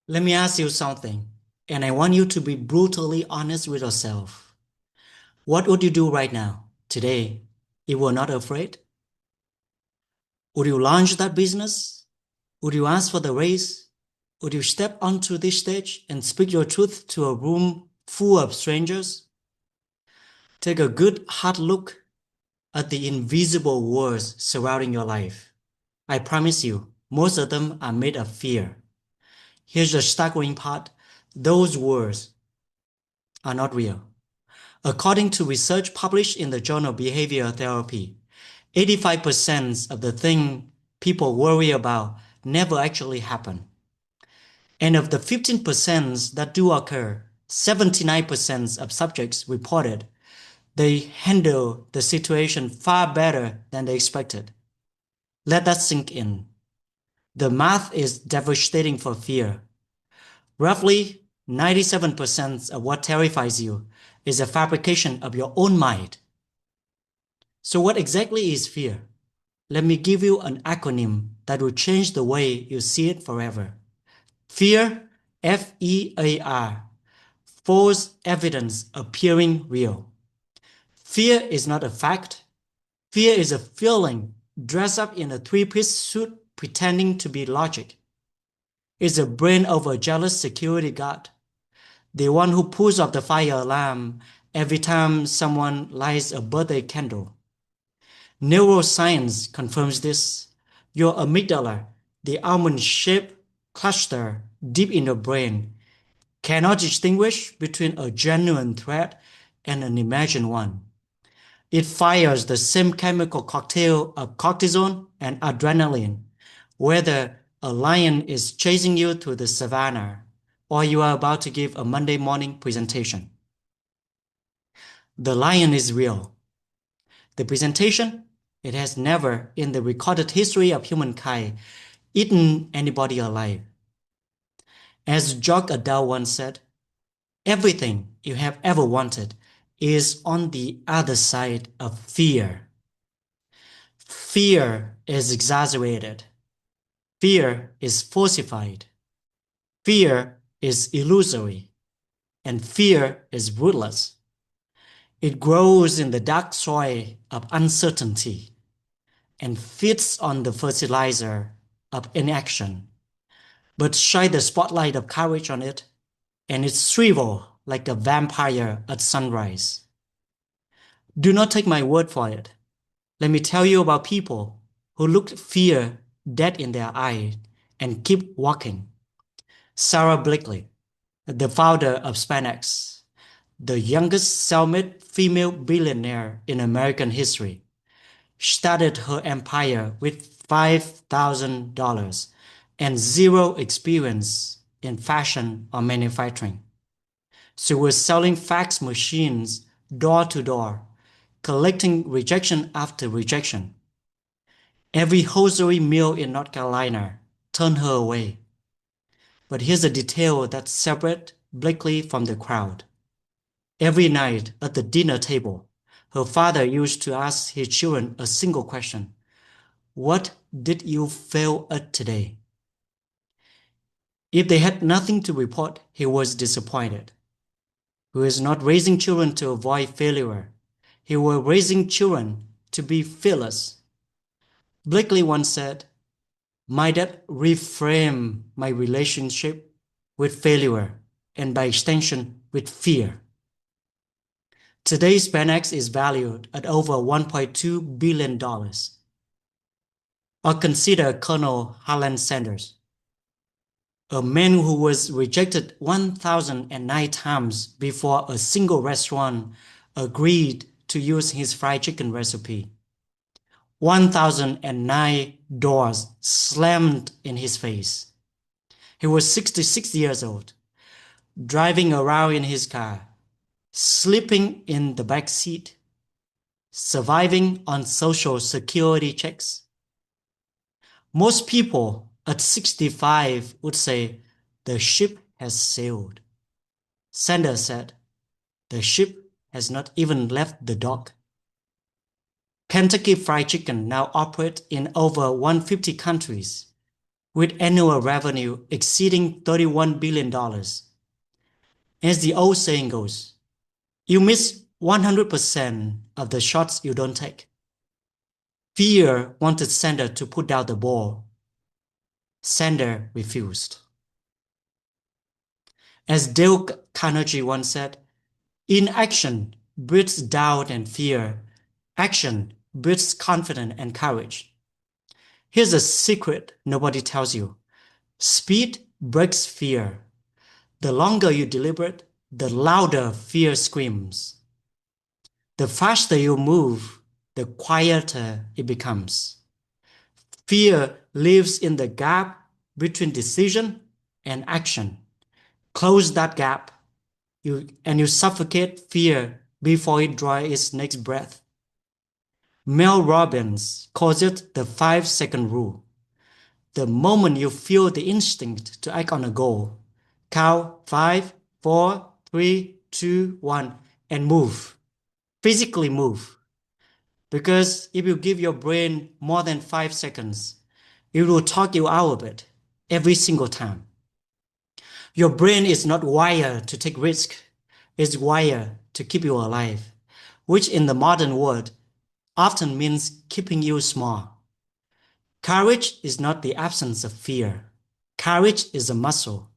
Let me ask you something, and I want you to be brutally honest with yourself. What would you do right now, today, if you were not afraid? Would you launch that business? Would you ask for the raise? Would you step onto this stage and speak your truth to a room full of strangers? Take a good hard look at the invisible walls surrounding your life. I promise you, most of them are made of fear. Here's the staggering part. Those walls are not real. According to research published in the journal Behavioral Therapy, 85% of the things people worry about never actually happen. And of the 15% that do occur, 79% of subjects reported they handle the situation far better than they expected. Let that sink in. The math is devastating for fear. Roughly 97% of what terrifies you is a fabrication of your own mind. So what exactly is fear? Let me give you an acronym that will change the way you see it forever. FEAR, F-E-A-R, false evidence appearing real. Fear is not a fact. Fear is a feeling dressed up in a three-piece suit pretending to be logic. It's a brain of a jealous security guard, the one who pulls off the fire alarm every time someone lights a birthday candle. Neuroscience confirms this. Your amygdala, the almond-shaped cluster deep in your brain, cannot distinguish between a genuine threat and an imagined one. It fires the same chemical cocktail of cortisol and adrenaline, whether a lion is chasing you through the savannah or you are about to give a Monday morning presentation. The lion is real. The presentation, it has never, in the recorded history of humankind, eaten anybody alive. As Jacques Adele once said, everything you have ever wanted is on the other side of fear. Fear is exaggerated. Fear is falsified. Fear is illusory. And fear is rootless. It grows in the dark soil of uncertainty and feeds on the fertilizer of inaction. But shine the spotlight of courage on it, and it shrivels like a vampire at sunrise. Do not take my word for it. Let me tell you about people who looked fear dead in their eyes and keep walking. Sarah Blakely, the founder of SpaceX, the youngest self-made female billionaire in American history, started her empire with $5,000 and zero experience in fashion or manufacturing. She was selling fax machines door to door, collecting rejection after rejection. Every hosiery mill in North Carolina turned her away. But here's a detail that separates Blakely from the crowd. Every night at the dinner table, her father used to ask his children a single question. What did you fail at today? If they had nothing to report, he was disappointed. He was not raising children to avoid failure. He was raising children to be fearless. Blakely once said, my dad reframed my relationship with failure and by extension with fear. Today's SpaceX is valued at over $1.2 billion. Or consider Colonel Harlan Sanders, a man who was rejected 1,009 times before a single restaurant agreed to use his fried chicken recipe. 1,009 doors slammed in his face. He was 66 years old, driving around in his car, sleeping in the back seat, surviving on Social Security checks. Most people at 65 would say the ship has sailed. Sanders said, the ship has not even left the dock. Kentucky Fried Chicken now operates in over 150 countries. with annual revenue exceeding $31 billion. As the old saying goes, you miss 100% of the shots you don't take. Fear wanted Sander to put down the ball. Sander refused. As Dale Carnegie once said, inaction breeds doubt and fear. Action breeds confidence and courage. Here's a secret nobody tells you. Speed breaks fear. The longer you deliberate, the louder fear screams. The faster you move, the quieter it becomes. Fear lives in the gap between decision and action. Close that gap, and you suffocate fear before it draws its next breath. Mel Robbins calls it the 5-second rule. The moment you feel the instinct to act on a goal, count 5, 4, 3, 2, 1, and move. Physically move. Because if you give your brain more than 5 seconds, it will talk you out of it every single time. Your brain is not wired to take risk. It's wired to keep you alive, which in the modern world often means keeping you small. Courage is not the absence of fear. Courage is a muscle.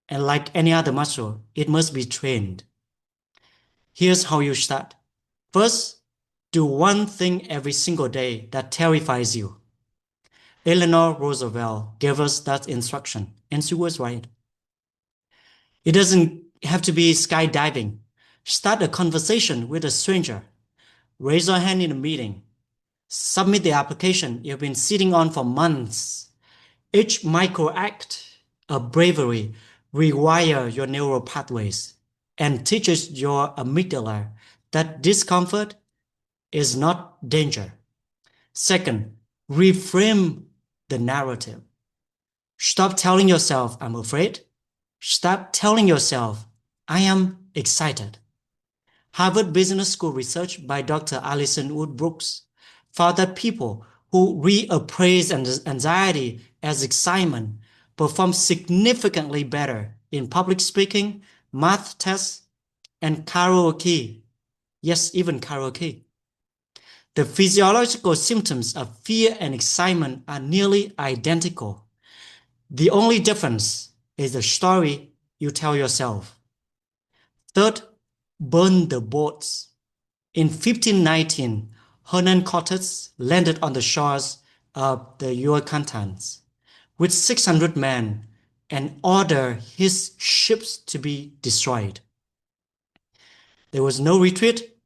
And like any other muscle, it must be trained. Here's how you start. First, do one thing every single day that terrifies you. Eleanor Roosevelt gave us that instruction, and she was right. It doesn't have to be skydiving. Start a conversation with a stranger. Raise your hand in a meeting. Submit the application you've been sitting on for months. Each micro act of bravery rewires your neural pathways and teaches your amygdala that discomfort is not danger. Second, reframe the narrative. Stop telling yourself, I'm afraid. Stop telling yourself, I am excited. Harvard Business School research by Dr. Alison Wood Brooks found that people who reappraise anxiety as excitement perform significantly better in public speaking, math tests, and karaoke. Yes, even karaoke. The physiological symptoms of fear and excitement are nearly identical. The only difference is the story you tell yourself. Third, burn the boats. In 1519, Hernan Cortes landed on the shores of the Yucatans with 600 men and ordered his ships to be destroyed. There was no retreat,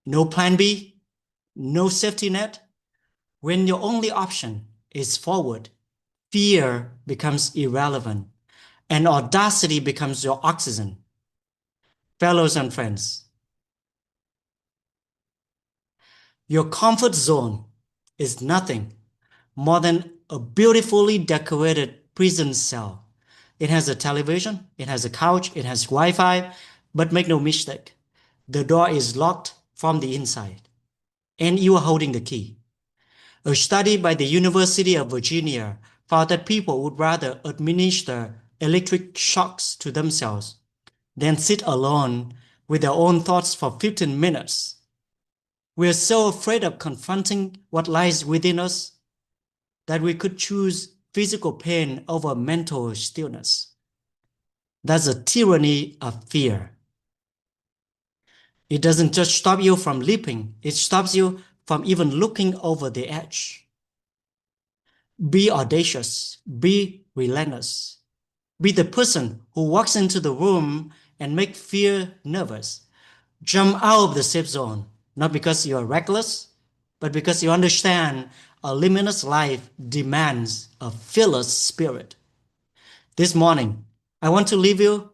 no plan B, no safety net. When your only option is forward, fear becomes irrelevant and audacity becomes your oxygen. Fellows and friends, your comfort zone is nothing more than a beautifully decorated prison cell. It has a television, it has a couch, it has Wi-Fi, but make no mistake, the door is locked from the inside, and you are holding the key. A study by the University of Virginia found that people would rather administer electric shocks to themselves than sit alone with their own thoughts for 15 minutes. We are so afraid of confronting what lies within us that we could choose physical pain over mental stillness. That's a tyranny of fear. It doesn't just stop you from leaping, it stops you from even looking over the edge. Be audacious, be relentless. Be the person who walks into the room and make fear nervous. Jump out of the safe zone, not because you are reckless, but because you understand a limitless life demands a fearless spirit. This morning, I want to leave you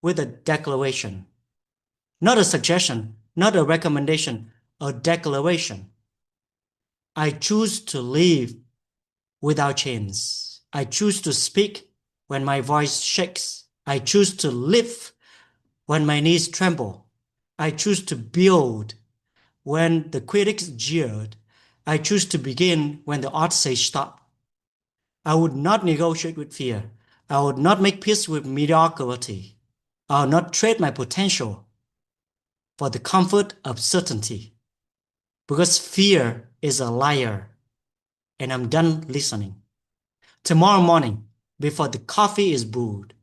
with a declaration. Not a suggestion, not a recommendation, a declaration. I choose to live without chains. I choose to speak when my voice shakes. I choose to live when my knees tremble. I choose to build when the critics jeered. I choose to begin when the odds say stop. I would not negotiate with fear. I would not make peace with mediocrity. I will not trade my potential for the comfort of certainty. Because fear is a liar, and I'm done listening. Tomorrow morning, before the coffee is brewed,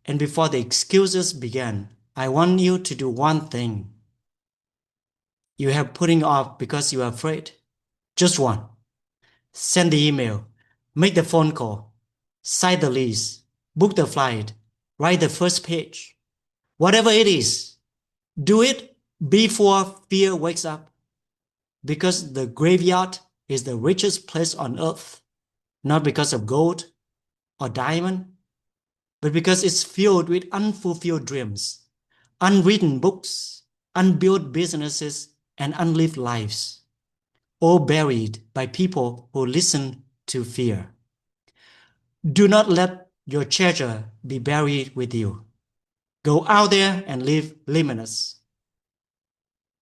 and before the excuses begin, I want you to do one thing you have putting off because you are afraid. Just one. Send the email, make the phone call, sign the lease, book the flight, write the first page. Whatever it is, do it before fear wakes up. Because the graveyard is the richest place on earth, not because of gold or diamond, but because it's filled with unfulfilled dreams, unwritten books, unbuilt businesses, and unlived lives, all buried by people who listen to fear. Do not let your treasure be buried with you. Go out there and live limitless.